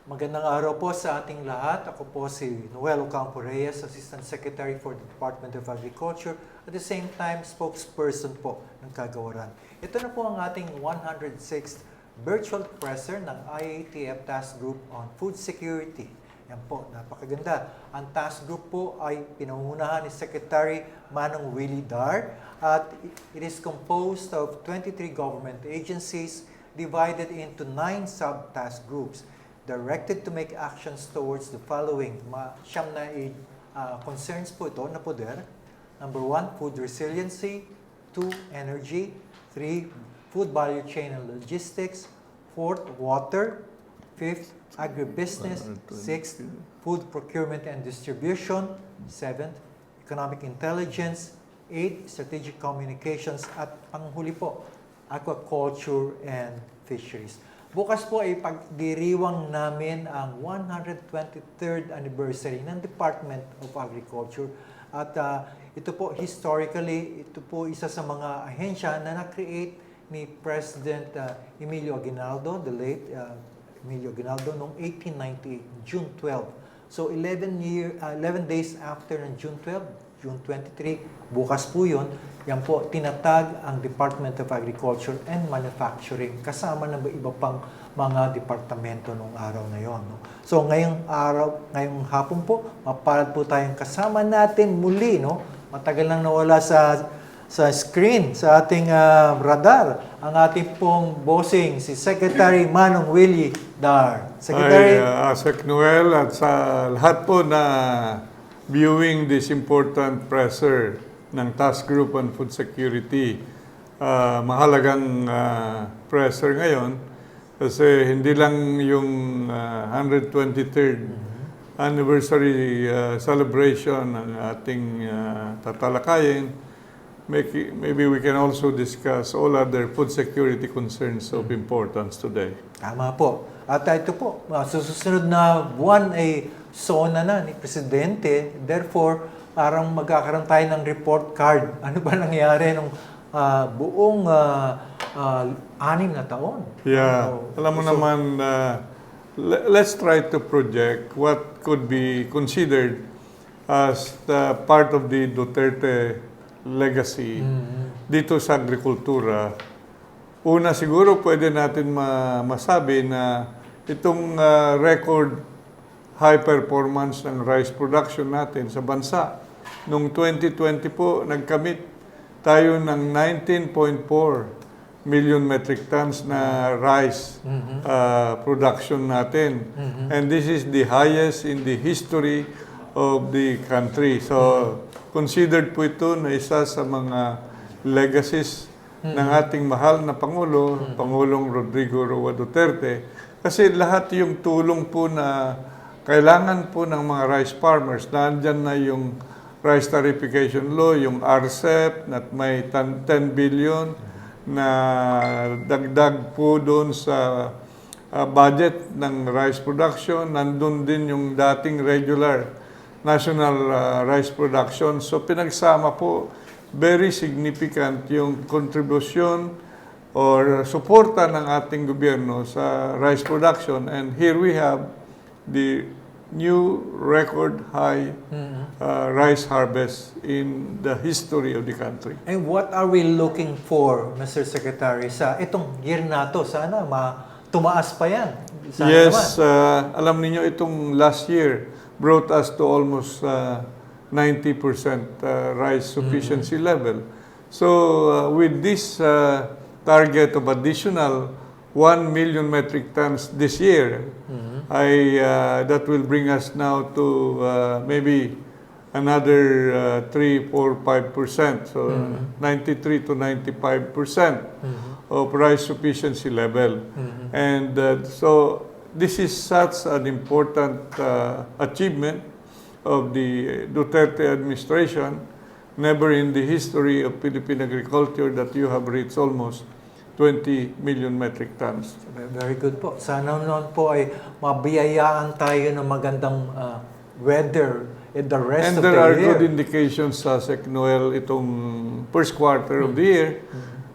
Magandang araw po sa ating lahat. Ako po si Noel Reyes, Assistant Secretary for the Department of Agriculture, at the same time, spokesperson po ng Kagawaran. Ito na po ang ating 106th virtual presser ng IATF Task Group on Food Security. Yan po, napakaganda. Ang task group po ay pinangunahan ni Secretary Manong Willie Dar at it is composed of 23 government agencies divided into 9 sub-task groups directed to make actions towards the following. Siyam na concerns po ito na poder. Number 1, food resiliency. 2, energy. 3, food value chain and logistics. 4th, water. 5th, agribusiness. 6th, food procurement and distribution. 7th, economic intelligence. 8, strategic communications. At panghuli po, aquaculture and fisheries. Bukas po ay pagdiriwang namin ang 123rd anniversary ng Department of Agriculture. At ito po, historically, ito po isa sa mga ahensya na na-create ni President Emilio Aguinaldo, the late Emilio Aguinaldo, noong 1898, June 12. So 11 days after ng June 12, June 23, bukas po yun, yan po, tinatag ang Department of Agriculture and Manufacturing kasama ng iba pang mga departamento nung araw na yon. No? So ngayong hapon po, mapalad po tayong kasama natin muli. No? Matagal nang nawala sa screen, sa ating radar, ang ating pong bossing, si Secretary Manong Willie Dar. Secretary? Asec Noel at sa lahat po na viewing this important presser ng Task Group on Food Security. Mahalagang presser ngayon kasi hindi lang yung 123rd anniversary celebration ng ating tatalakayin. Maybe we can also discuss all other food security concerns of importance today. Tama po. At ito po, susunod na buwan ay SONA na ni Presidente. Therefore, parang magkakaroon tayo ng report card. Ano ba nangyari nung buong 6 na taon? Yeah. Alam mo naman, let's try to project what could be considered as the part of the Duterte legacy dito sa agrikultura. Una, siguro pwede natin masabi na itong record high performance ng rice production natin sa bansa. Noong 2020 po, nagkamit tayo ng 19.4 million metric tons na rice production natin. And this is the highest in the history of the country. So, considered po ito na isa sa mga legacies ng ating mahal na Pangulo, Pangulong Rodrigo Roa Duterte. Kasi lahat yung tulong po na kailangan po ng mga rice farmers, nandyan na yung rice tarification law, yung RCEP, na may 10 billion na dagdag po doon sa budget ng rice production. Nandun din yung dating regular national rice production. So pinagsama po, very significant yung contribution or suporta ng ating gobyerno sa rice production. And here we have the new record high rice harvest in the history of the country. And what are we looking for, Mr. Secretary, sa itong year na to? Sana tumaas pa yan. Sana yes, alam niyo itong last year brought us to almost 90% rice sufficiency level. So with this target of additional 1 million metric tons this year, that will bring us now to maybe another 3, 4, 5%. So 93 to 95% of rice sufficiency level. And so this is such an important achievement of the Duterte administration. Never in the history of Philippine agriculture that you have reached almost 20 million metric tons. Very good po. Sana noon po ay mabiyayaan tayo ng magandang weather in the rest of the year. And there are good indications sa Asec Noel itong first quarter of the year.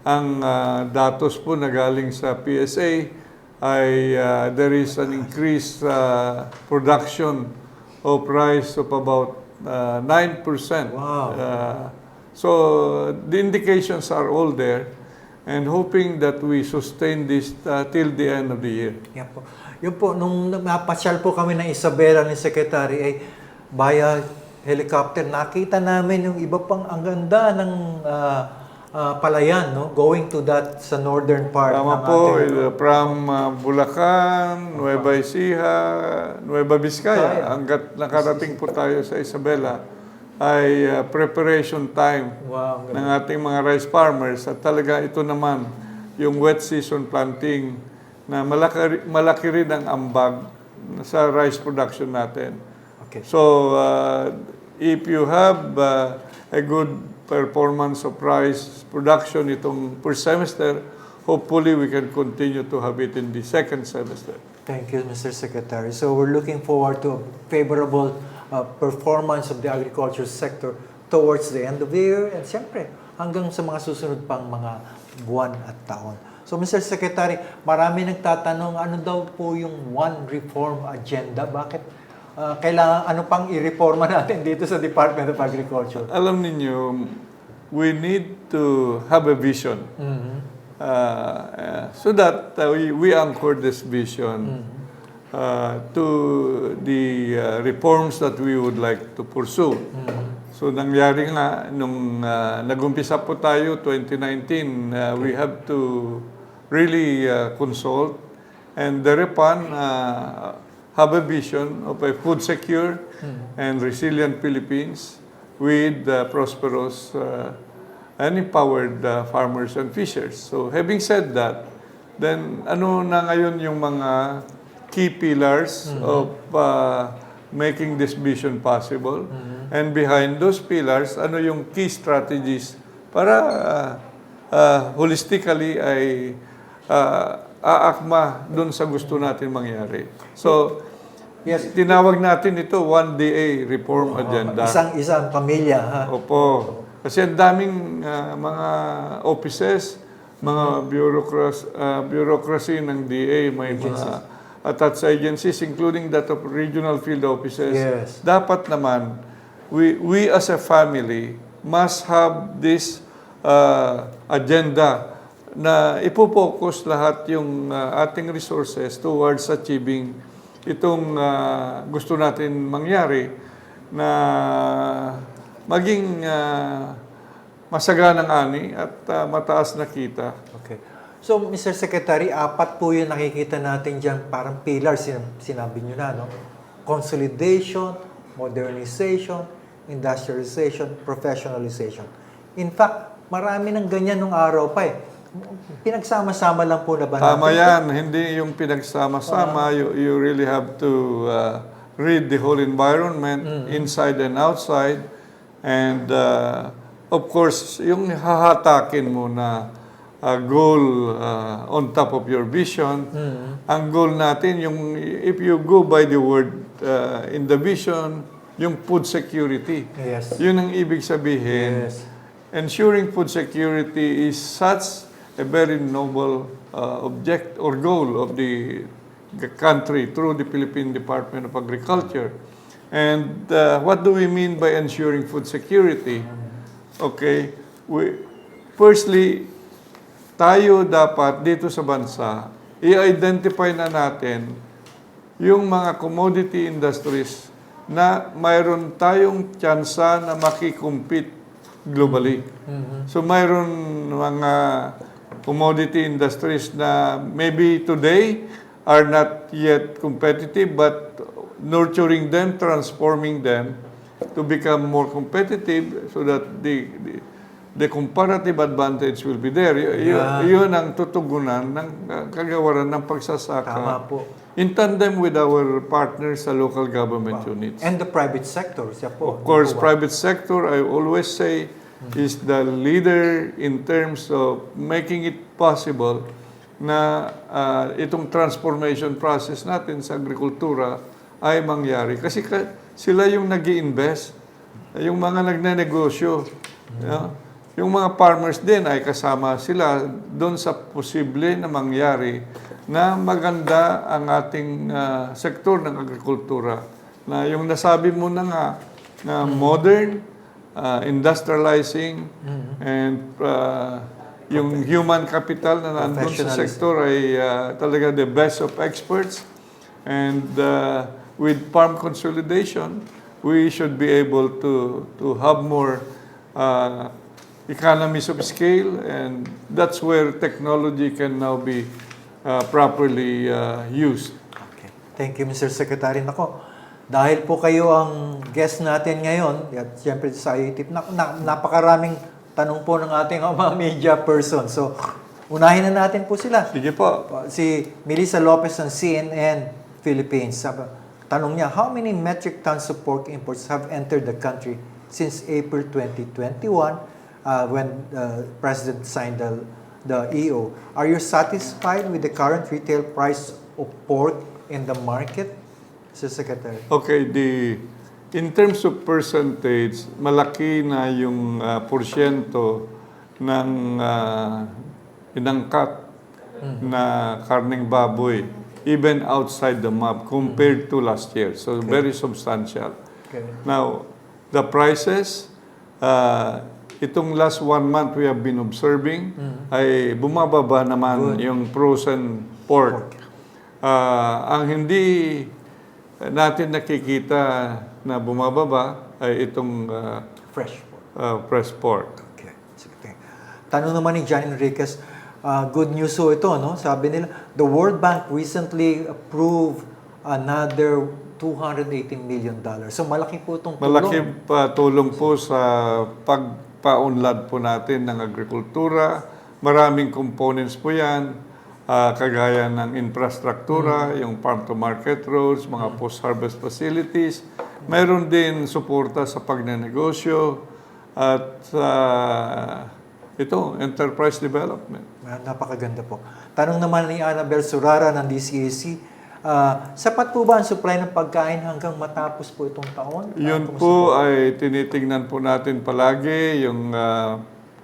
Ang datos po na galing sa PSA there is an increased production of rice of about 9%. Wow. So the indications are all there, and hoping that we sustain this till the end of the year. Yan po. Yun po, nung napasyal po kami ng Isabela ni Secretary, ay via helicopter, nakita namin yung iba pang ang ganda ng palayan, no? Going to that sa northern part. Tama po, from Bulacan, Nueva Ecija, Nueva Vizcaya, hanggat nakarating po tayo sa Isabela, ay preparation time Wow, ng ating mga rice farmers. At talaga ito naman, yung wet season planting, na malaki rin ang ambag sa rice production natin. Okay. So, if you have a good performance of rice production itong first semester, hopefully we can continue to have it in the second semester. Thank you, Mr. Secretary. So we're looking forward to a favorable performance of the agriculture sector towards the end of the year and siyempre hanggang sa mga susunod pang mga buwan at taon. So Mr. Secretary, marami nagtatanong ano daw po yung one reform agenda? Bakit kailangan ano pang i-reforma natin dito sa Department of Agriculture? Alam ninyo, we need to have a vision. So that we anchor this vision to the reforms that we would like to pursue. So nangyari nga, nung nag-umpisa po tayo, 2019, we have to really consult and thereupon have a vision of a food secure and resilient Philippines with prosperous and empowered farmers and fishers. So having said that, then ano na ngayon yung mga key pillars of making this vision possible? And behind those pillars, ano yung key strategies para holistically ay aakma dun sa gusto natin mangyari. So, Yes. tinawag natin ito OneDA Reform Agenda. Isang pamilya, ha? Opo. Kasi ang daming mga offices, mga bureaucracy ng DA, may mga attached agencies, including that of regional field offices. Yes. Dapat naman, we as a family must have this agenda na ipopokus lahat yung ating resources towards achieving itong gusto natin mangyari na maging masaganang ani at mataas na kita. Okay. So, Mr. Secretary, 4 po yung nakikita natin dyan, parang pillars, sinabi nyo na, no? Consolidation, modernization, industrialization, professionalization. In fact, marami ng ganyan nung araw pa eh. Pinagsama-sama lang po na ba natin? Tama yan. Hindi yung pinagsama-sama. You really have to read the whole environment, inside and outside. And of course, yung hahatakin mo na goal on top of your vision, ang goal natin, yung if you go by the word in the vision, yung food security. Yes. Yun ang ibig sabihin. Yes. Ensuring food security is such a very noble object or goal of the country through the Philippine Department of Agriculture. And what do we mean by ensuring food security? Okay, firstly, tayo dapat dito sa bansa, i-identify na natin yung mga commodity industries na mayroon tayong tsansa na makikompete globally. So mayroon mga commodity industries na maybe today are not yet competitive, but nurturing them, transforming them to become more competitive so that the comparative advantage will be there. Yun ang tutugunan ng kagawaran ng pagsasaka. Tama po. In tandem with our partners sa local government units. And the private sector, siya po. Of course, private sector, I always say, is the leader in terms of making it possible na itong transformation process natin sa agrikultura ay mangyari. Kasi sila yung nag-i-invest, yung mga nagnenegosyo. yung mga farmers din ay kasama sila doon sa posible na mangyari na maganda ang ating sektor ng agrikultura. Na yung nasabi mo na nga, na modern, industrializing, and yung human capital na nandun sa sektor ay talaga the best of experts. And with farm consolidation, we should be able to have more economies of scale, and that's where technology can now be properly used. Okay. Thank you, Mr. Secretary. Nako, dahil po kayo ang guest natin ngayon, at siyempre sa IUTIP, napakaraming tanong po ng ating mga media person. So, unahin na natin po sila. Sige po. Si Melissa Lopez ng CNN Philippines. Tanong niya, how many metric tons of pork imports have entered the country since April 2021 when President signed the EO? Are you satisfied with the current retail price of pork in the market, Mr. Secretary? Okay, in terms of percentage, malaki na yung porsyento ng inangkat na karneng baboy, even outside the map, compared to last year. So, very substantial. Okay. Now, the prices, itong last 1 month we have been observing, ay bumababa naman yung frozen pork. Ang hindi natin nakikita na bumababa ay itong Fresh pork. fresh pork. Okay. Sige. Tanong naman ni John Enriquez, good news so ito, no? Sabi nila, the World Bank recently approved another $280 million. So malaki po itong tulong. Malaki tulong po sa pagpaunlad po natin ng agrikultura. Maraming components po yan, kagaya ng infrastruktura, yung farm-to-market roads, mga post-harvest facilities. Mayroon din suporta sa pagnenegosyo at ito, enterprise development. Napakaganda po. Tanong naman ni Annabel Surara ng DCAC, sapat po ba ang supply ng pagkain hanggang matapos po itong taon? Yun po ay tinitingnan po natin palagi, yung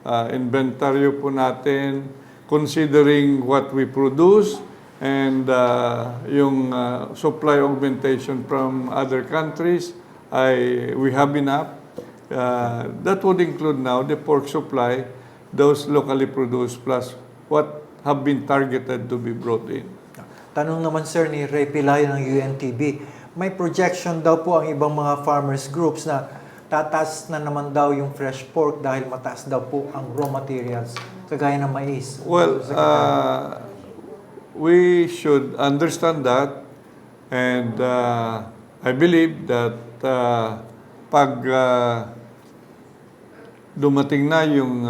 inventaryo po natin, considering what we produce and yung supply augmentation from other countries, we have enough. That would include now the pork supply, those locally produced plus what have been targeted to be brought in. Tanong naman sir ni Ray Palay ng UNTB, may projection daw po ang ibang mga farmers groups na tataas na naman daw yung fresh pork dahil mataas daw po ang raw materials kagaya ng mais. Well, we should understand that, and I believe that pag dumating na yung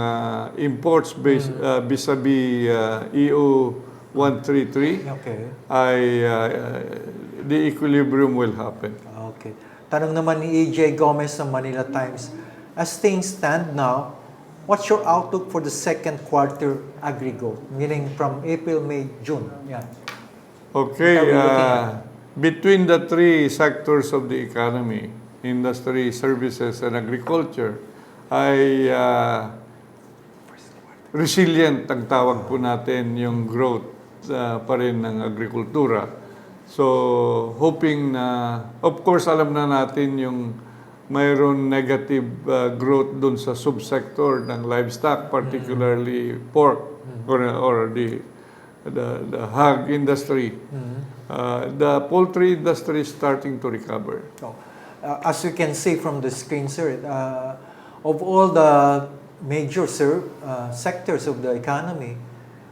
imports vis-a-vis EU 133, Okay. The equilibrium will happen. Okay. Tanong naman ni EJ Gomez ng Manila Times, as things stand now, what's your outlook for the second quarter agri-growth? Meaning from April, May, June. Yeah. Okay, between the three sectors of the economy, industry, services, and agriculture, ay resilient ang tawag po natin yung growth pa rin ng agrikultura. So, hoping na, of course, alam na natin yung mayroon negative growth dun sa subsector ng livestock, particularly pork or the hog industry. The poultry industry is starting to recover. So, as you can see from the screen, sir, of all the major sectors of the economy,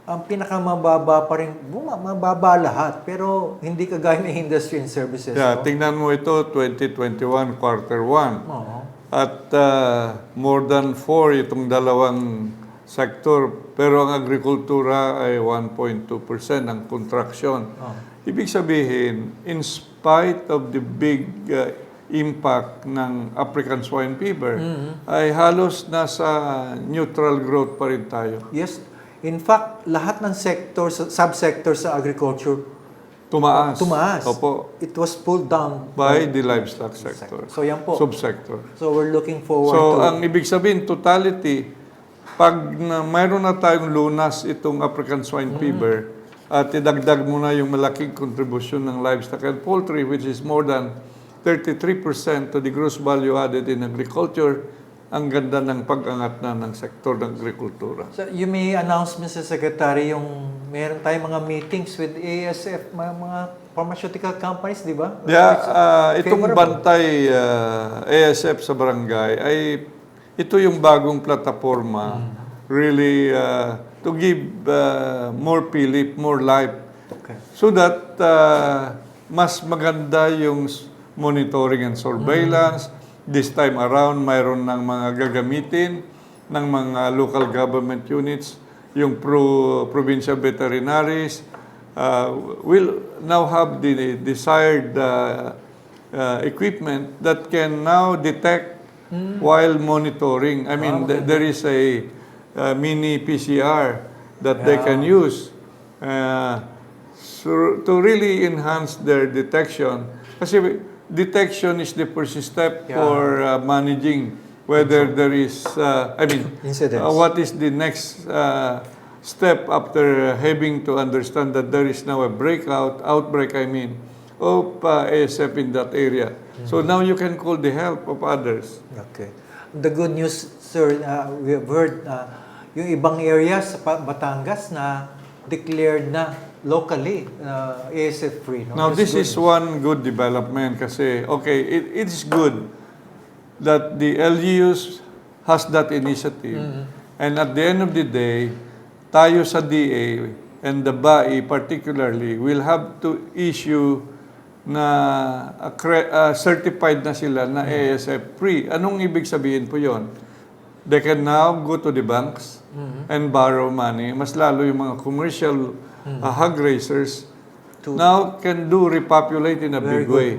ang pinakamababa pa rin, mababa lahat, pero hindi kagaya ng industry and services. Yeah, no? tingnan mo ito, 2021, quarter 1. Oo. At more than 4 itong dalawang sector, pero ang agrikultura ay 1.2% ang contraction. Ibig sabihin, in spite of the big impact ng African swine fever, ay halos nasa neutral growth pa rin tayo. Yes. In fact, lahat ng subsector sa agriculture Tumaas. Opo. It was pulled down By the livestock sector. So yan po. Subsector. So we're looking forward So, to... ang ibig sabihin, totality, mayroon na tayong lunas itong African swine fever, at idagdag mo na yung malaking kontribusyon ng livestock and poultry, which is more than 33% to the gross value added in agriculture, ang ganda ng pag-angat na ng sektor ng agrikultura. So, you may announce, Mr. Secretary, yung meron tayong mga meetings with ASF, mga pharmaceutical companies, di ba? Yeah, itong Favorable. bantay ASF sa barangay ay ito yung bagong plataforma really to give more PILIP, more life, Okay. so that mas maganda yung monitoring and surveillance. This time around, mayroon ng mga gagamitin ng mga local government units, yung provincial veterinaries will now have the desired equipment that can now detect while monitoring. I mean, there is a mini PCR that they can use to really enhance their detection. Kasi detection is the first step for managing whether there is, Incidents. what is the next step after having to understand that there is now a outbreak, of ASF in that area. So now you can call the help of others. Okay. The good news, sir, we have heard yung ibang areas sa Batangas na declared na locally ASF free. No? Now, That's this is one good development kasi, okay, it is good that the LGUs has that initiative. And at the end of the day, tayo sa DA and the BABay particularly will have to issue na certified na sila na ASF free. Anong ibig sabihin po yon? They can now go to the banks and borrow money. Mas lalo yung mga commercial hog raisers now can do repopulate in a Very big way.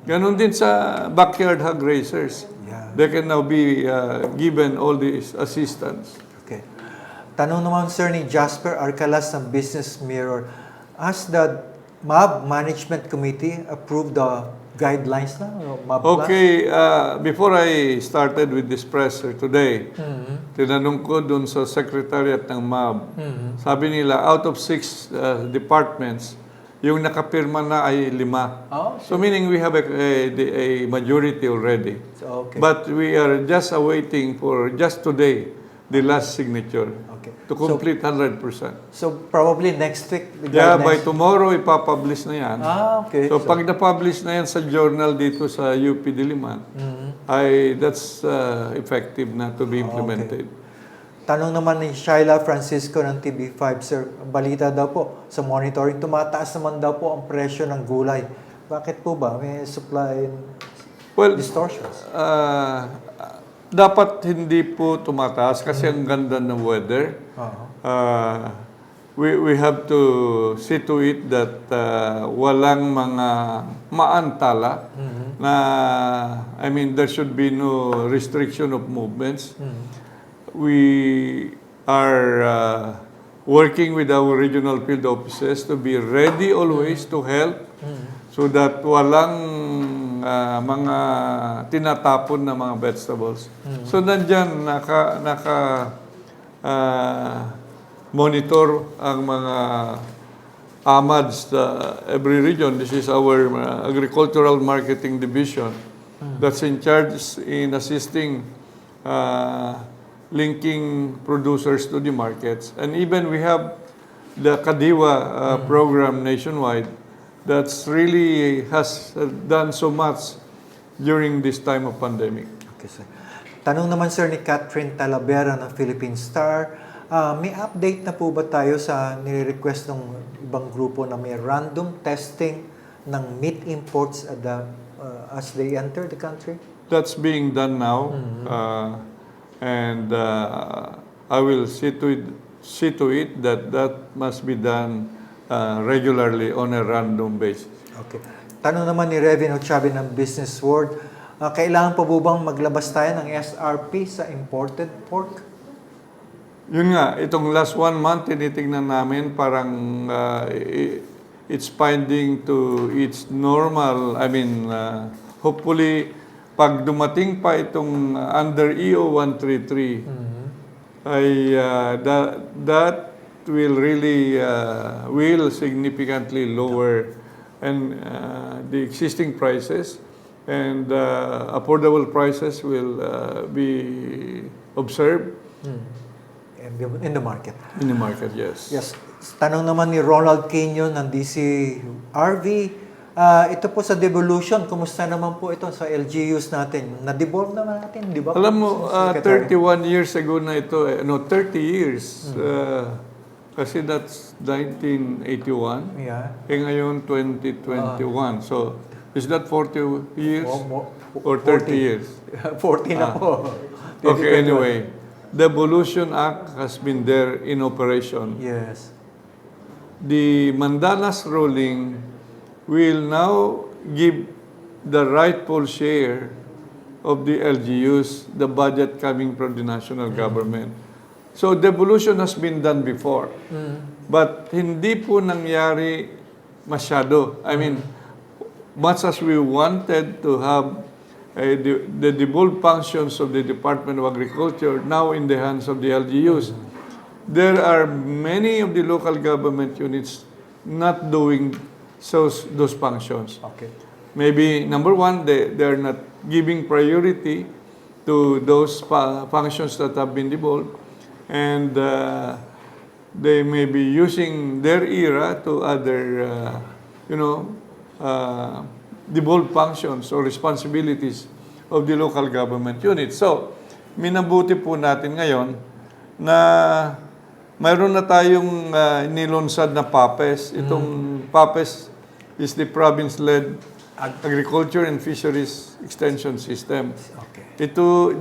Ganon din sa backyard hog raisers. Yeah. They can now be given all this assistance. Okay. Tanong naman, sir, ni Jasper Arcalas ng Business Mirror. Has the MAB Management Committee approved the guidelines na? MAB Okay, before I started with this presser today, tinanong ko dun sa secretariat ng MAB, sabi nila, out of 6 departments, yung nakapirma na ay 5. Oh, So meaning we have a majority already. So, okay. But we are just awaiting for just today, the last signature Okay. to complete 100%. So, probably next week, the Yeah, by guidelines. tomorrow, ipapublish na yan. Okay. So, pag na-publish na yan sa journal dito sa UP Diliman, that's effective na to be implemented. Tanong naman ni Shaila Francisco ng TV5, sir. Balita daw po sa monitoring, tumataas naman daw po ang presyo ng gulay. Bakit po ba? May supply Well, distortions. dapat hindi po tumataas kasi ang ganda ng weather. We have to see to it that walang mga maantala na, there should be no restriction of movements. We are working with our regional field offices to be ready always to help so that walang mga tinatapon na mga vegetables. So nandyan monitor ang mga AMADs every region. This is our Agricultural Marketing Division that's in charge in assisting linking producers to the markets. And even we have the Kadiwa program nationwide that's really has done so much during this time of pandemic. Okay, sir. Tanong naman, sir, ni Catherine Talavera ng Philippine Star. May update na po ba tayo sa nire-request ng ibang grupo na may random testing ng meat imports as they enter the country? That's being done now. And I will see to it that must be done regularly on a random basis. Okay. Tanong naman ni Revin Ochabi ng Business World, kailangan pa po bang maglabas tayo ng SRP sa imported pork? Yun nga, itong last 1 month, tinitingnan namin parang it's finding to its normal. Hopefully, pag dumating pa itong under EO 133, that will really will significantly lower and the existing prices, and affordable prices will be observed In the market. in the market. Yes. Yes. Tanong naman ni Ronald Kenyon ng DCRV, ito po sa devolution, kumusta naman po ito sa LGUs natin? Na-devolve naman natin, di ba? Alam mo, Secretary? 31 years ago na ito, 30 years. Kasi that's 1981. Yeah. Ngayon, 2021. So, is that 40 years or 40. 30 years? 40 na po. Okay, anyway. The Devolution Act has been there in operation. Yes. The Mandalas ruling will now give the rightful share of the LGUs, the budget coming from the national government. So devolution has been done before. But hindi po nangyari masyado. I mean, much as we wanted to have the devolved functions of the Department of Agriculture now in the hands of the LGUs, there are many of the local government units not doing those functions. Okay. Maybe, number one, they are not giving priority to those functions that have been devolved, and they may be using their era to other, devolved functions or responsibilities of the local government units. So, minabuti po natin ngayon na mayroon na tayong nilunsad na PAFES. Itong PAFES is the province-led Agriculture and Fisheries Extension System. Okay.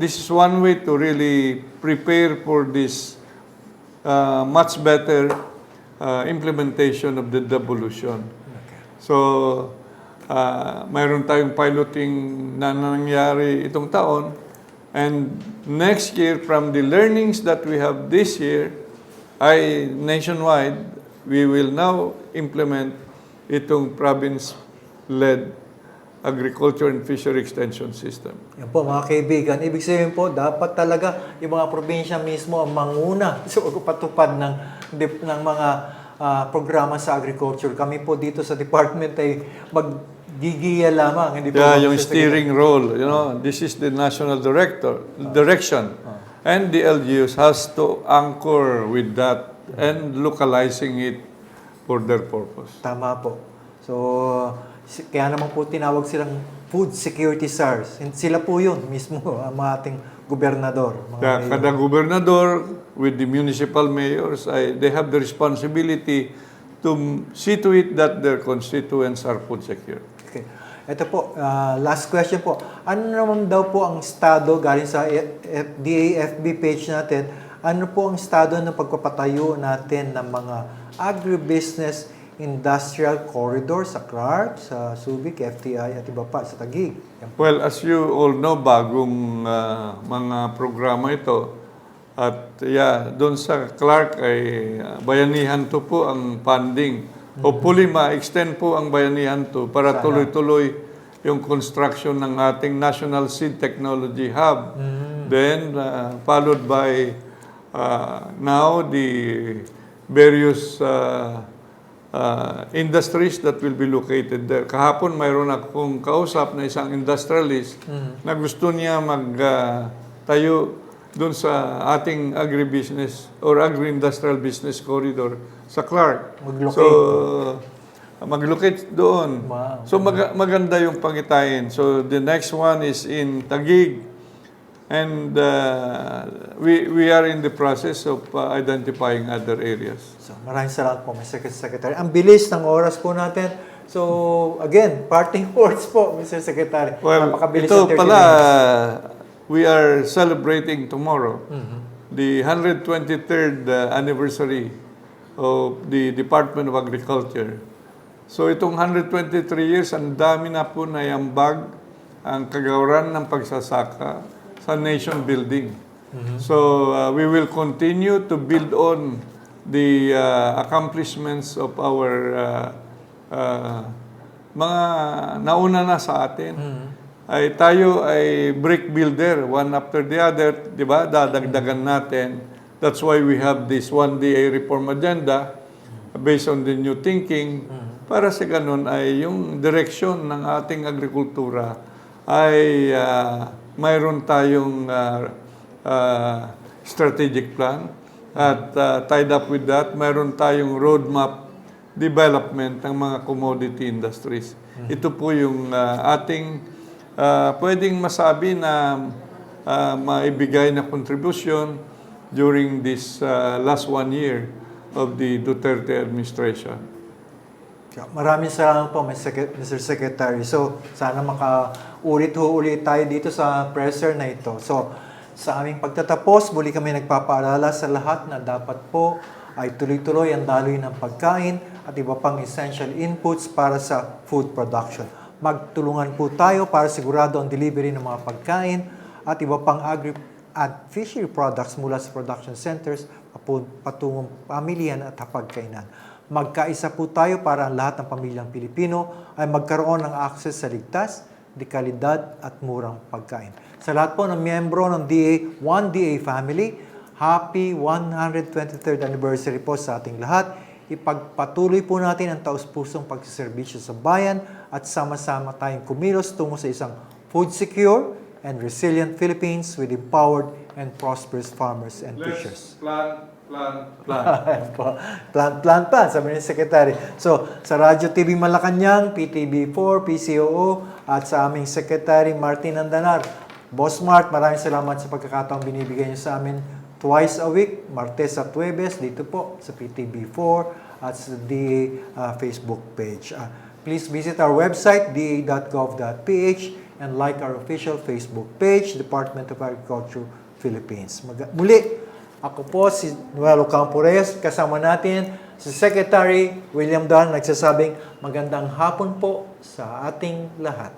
This is one way to really prepare for this much better implementation of the devolution. Okay. So, mayroon tayong piloting na nangyari itong taon, and next year, from the learnings that we have this year, nationwide, we will now implement itong province-led Agriculture and Fishery Extension System. Yan po mga kaibigan, ibig sabihin po, dapat talaga yung mga probinsya mismo ang manguna sa pagpatupad ng mga programa sa agriculture. Kami po dito sa department ay maggigiya lamang. Hindi po Yung steering role, this is the national direction. And the LGUs has to anchor with that and localizing it for their purpose. Tama po. So, kaya naman po tinawag silang food security SARS. Sila po yun mismo, ang ating gobernador. Kada gobernador with the municipal mayors, they have the responsibility to see to it that their constituents are food secure. Okay. Ito po, last question po. Ano naman daw po ang estado, galing sa DAFB page natin, ano po ang estado ng pagpapatayo natin ng mga agribusiness industrial corridor sa Clark, sa Subic, FTI at iba pa sa Taguig? Well, as you all know, bagong mga programa ito. At doon sa Clark ay bayanihan to po ang funding. Hopefully, ma-extend po ang bayanihan to para tuloy-tuloy yung construction ng ating National Seed Technology Hub. Then, followed by now the various industries that will be located there. Kahapon, mayroon akong kausap na isang industrialist na gusto niya magtayo doon sa ating agribusiness or agri-industrial business corridor sa Clark. Mag-locate doon. Wow. So maganda yung pangitain. So the next one is in Taguig. And we are in the process of identifying other areas. So, maraming salamat po, Mr. Secretary. Ang bilis ng oras po natin. So, again, parting words po, Mr. Secretary. Well, Napakabilis ito ng 30 pala, minutes. we are celebrating tomorrow the 123rd anniversary of the Department of Agriculture. So itong 123 years, ang dami na po na yambag ang kagawaran ng pagsasaka sa nation building. So we will continue to build on the accomplishments of our mga nauna na sa atin. Tayo ay brick builder, one after the other, di ba? Dadagdagan natin That's why we have this OneDA reform agenda based on the new thinking para sa ganun ay yung direksyon ng ating agrikultura ay mayroon tayong strategic plan at tied up with that, mayroon tayong roadmap development ng mga commodity industries. Ito po yung ating pwedeng masabi na maibigay na contribution during this last 1 year of the Duterte administration. Maraming salamat po, Mr. Secretary. So, sana makaulit tayo dito sa presser na ito. So, sa aming pagtatapos, muli kami nagpapaalala sa lahat na dapat po ay tuloy-tuloy ang daloy ng pagkain at iba pang essential inputs para sa food production. Magtulungan po tayo para sigurado ang delivery ng mga pagkain at iba pang at fishery products mula sa production centers patungong pamilyan at hapagkainan. Magkaisa po tayo para ang lahat ng pamilyang Pilipino ay magkaroon ng access sa ligtas, de kalidad at murang pagkain. Sa lahat po ng miyembro ng OneDA family, happy 123rd anniversary po sa ating lahat. Ipagpatuloy po natin ang taus-pusong pagsiservisyo sa bayan at sama-sama tayong kumilos tungo sa isang food secure and resilient Philippines with empowered and prosperous farmers and fishers. Plan, sabi ni Secretary. So, sa Radyo TV Malacanang, PTV4, PCOO, at sa aming Secretary Martin Andanar. Boss Mart, maraming salamat sa pagkakataong binibigay niyo sa amin twice a week, Martes at Huwebes, dito po sa PTV4 at sa DA Facebook page. Please visit our website, da.gov.ph, and like our official Facebook page, Department of Agriculture, Philippines. Muli, ako po si Noel Reyes, kasama natin si Secretary William Don, nagsasabing magandang hapon po sa ating lahat.